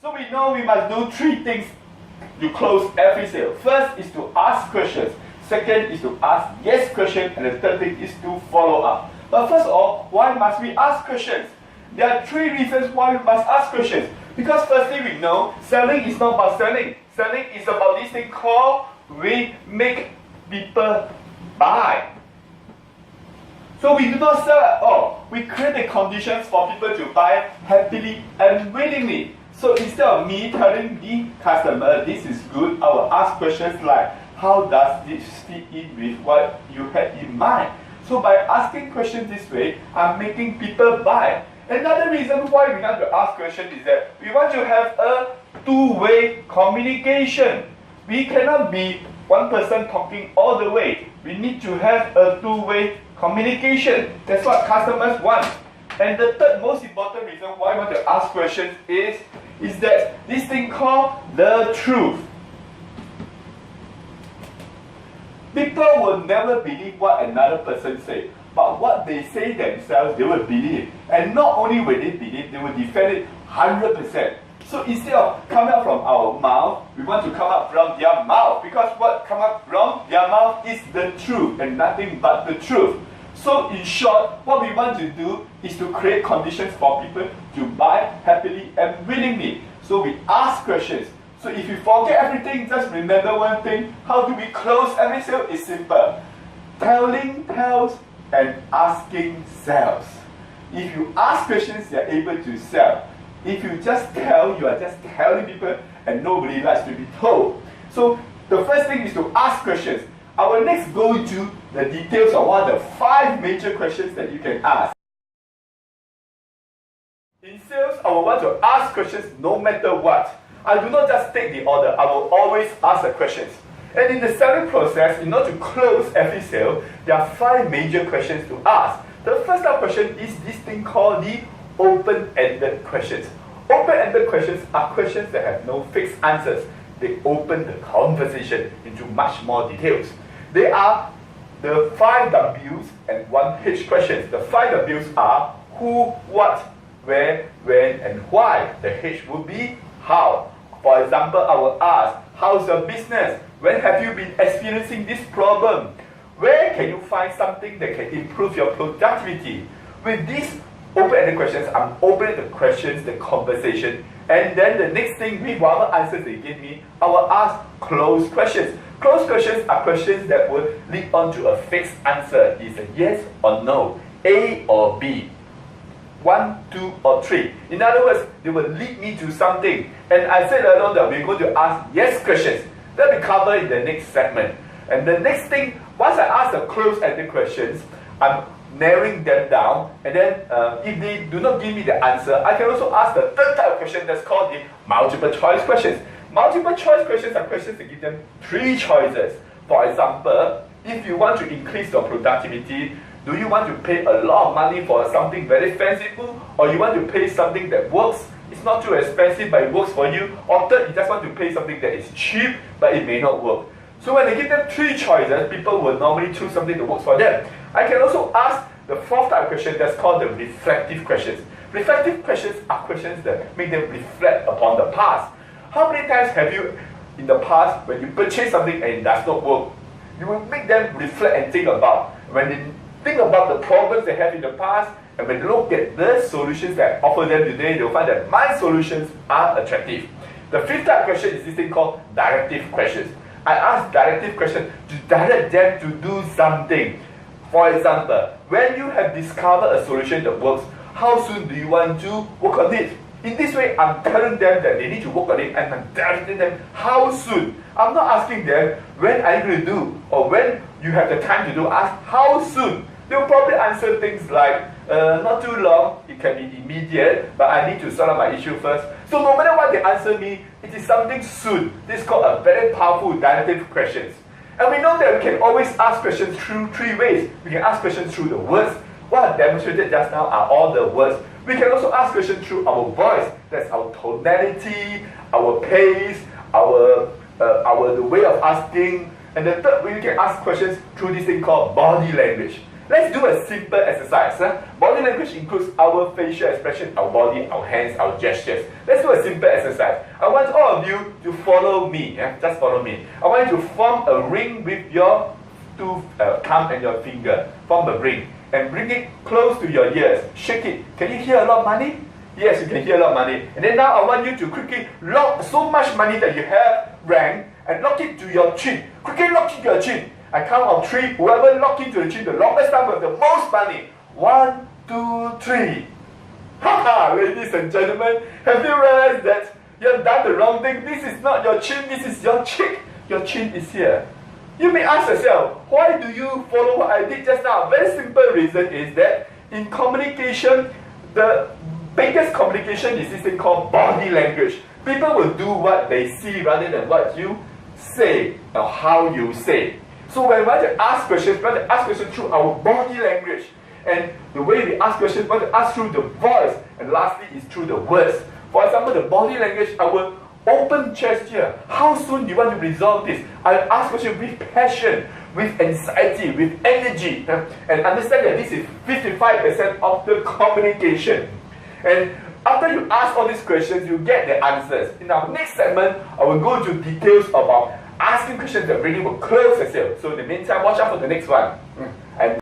So we know we must do three things to close every sale. First is to ask questions. Second is to ask yes questions. And the third thing is to follow up. But first of all, why must we ask questions? There are three reasons why we must ask questions. Because firstly, we know selling is not about selling. Selling is about this thing called we make people buy. So we do not sell at all. We create the conditions for people to buy happily and willingly. So instead of me telling the customer this is good, I will ask questions like, how does this fit in with what you had in mind? So by asking questions this way, I'm making people buy. Another reason why we have to ask questions is that we want to have a two-way communication. We cannot be one person talking all the way. We need to have a two-way communication. That's what customers want. And the third most important reason why I want to ask questions is that this thing called the truth. People will never believe what another person says, but what they say themselves, they will believe. And not only will they believe, they will defend it 100%. So instead of coming out from our mouth, we want to come out from their mouth, because what comes out from their mouth is the truth and nothing but the truth. So in short, what we want to do is to create conditions for people to buy happily and willingly. So we ask questions. So if you forget everything, just remember one thing. How do we close every sale? It's simple. Telling tells and asking sells. If you ask questions, you are able to sell. If you just tell, you are just telling people, and nobody likes to be told. So the first thing is to ask questions. I will next go into the details of one of the 5 major questions that you can ask. In sales, I will want to ask questions no matter what. I do not just take the order, I will always ask the questions. And in the selling process, in order to close every sale, there are 5 major questions to ask. The first question is this thing called the open-ended questions. Open-ended questions are questions that have no fixed answers. They open the conversation into much more details. They are the 5 W's and 1 H questions. The 5 W's are who, what, where, when, and why. The H will be how. For example, I will ask, how's your business? When have you been experiencing this problem? Where can you find something that can improve your productivity? With these open-ended questions, I'm opening the questions, the conversation, and then the next thing, with whatever answers they give me, I will ask closed questions. Closed questions are questions that will lead on to a fixed answer. It's a yes or no, A or B, 1, 2, or 3. In other words, they will lead me to something. And I said earlier on that we're going to ask yes questions. That will be covered in the next segment. And the next thing, once I ask the closed-ended questions, I'm narrowing them down, and then if they do not give me the answer, I can also ask the third type of question that's called the multiple choice questions. Multiple choice questions are questions that give them 3 choices. For example, if you want to increase your productivity, do you want to pay a lot of money for something very fanciful, or you want to pay something that works? It's not too expensive but it works for you. Or third, you just want to pay something that is cheap but it may not work. So when they give them 3 choices, people will normally choose something that works for them. I can also ask the 4th type of question that's called the reflective questions. Reflective questions are questions that make them reflect upon the past. How many times have you, in the past, when you purchase something and it does not work, you will make them reflect and think about. When they think about the problems they have in the past, and when they look at the solutions that I offer them today, they'll find that my solutions are attractive. The 5th type of question is this thing called directive questions. I ask directive questions to direct them to do something. For example, when you have discovered a solution that works, how soon do you want to work on it? In this way, I'm telling them that they need to work on it, and I'm directing them how soon. I'm not asking them, when are you going to do? Or when you have the time to do, ask how soon. They'll probably answer things like, not too long, it can be immediate, but I need to sort out my issue first. So no matter what they answer me, it is something soon. This is called a very powerful directive questions. And we know that we can always ask questions through 3 ways. We can ask questions through the words. What I demonstrated just now are all the words. We can also ask questions through our voice. That's our tonality, our pace, the way of asking. And the third way we can ask questions through this thing called body language. Let's do a simple exercise. Body language includes our facial expression, our body, our hands, our gestures. Let's do a simple exercise. exercise. I want all of you to follow me. Just follow me. I want you to form a ring with your two thumb and your finger. Form a ring and bring it close to your ears. Shake it. Can you hear a lot of money? Yes, you can hear a lot of money. And then now I want you to quickly lock so much money that you have rang and lock it to your chin. Quickly lock it to your chin. I count on 3. Whoever lock into the chin the longest time with the most money. 1, 2, 3. Haha, ladies and gentlemen, have you realized that you have done the wrong thing? This is not your chin, this is your cheek. Your chin is here. You may ask yourself, why do you follow what I did just now? Very simple reason is that in communication, the biggest communication is this thing called body language. People will do what they see rather than what you say or how you say. So when we want to ask questions, we want to ask questions through our body language. And the way we ask questions, we want to ask through the voice. And lastly is through the words. For example, the body language, our open chest here. How soon do you want to resolve this? I'll ask questions with passion, with anxiety, with energy. And understand that this is 55% of the communication. And after you ask all these questions, you get the answers. In our next segment, I will go into details about asking questions that really will close the sale. So in the meantime, watch out for the next one.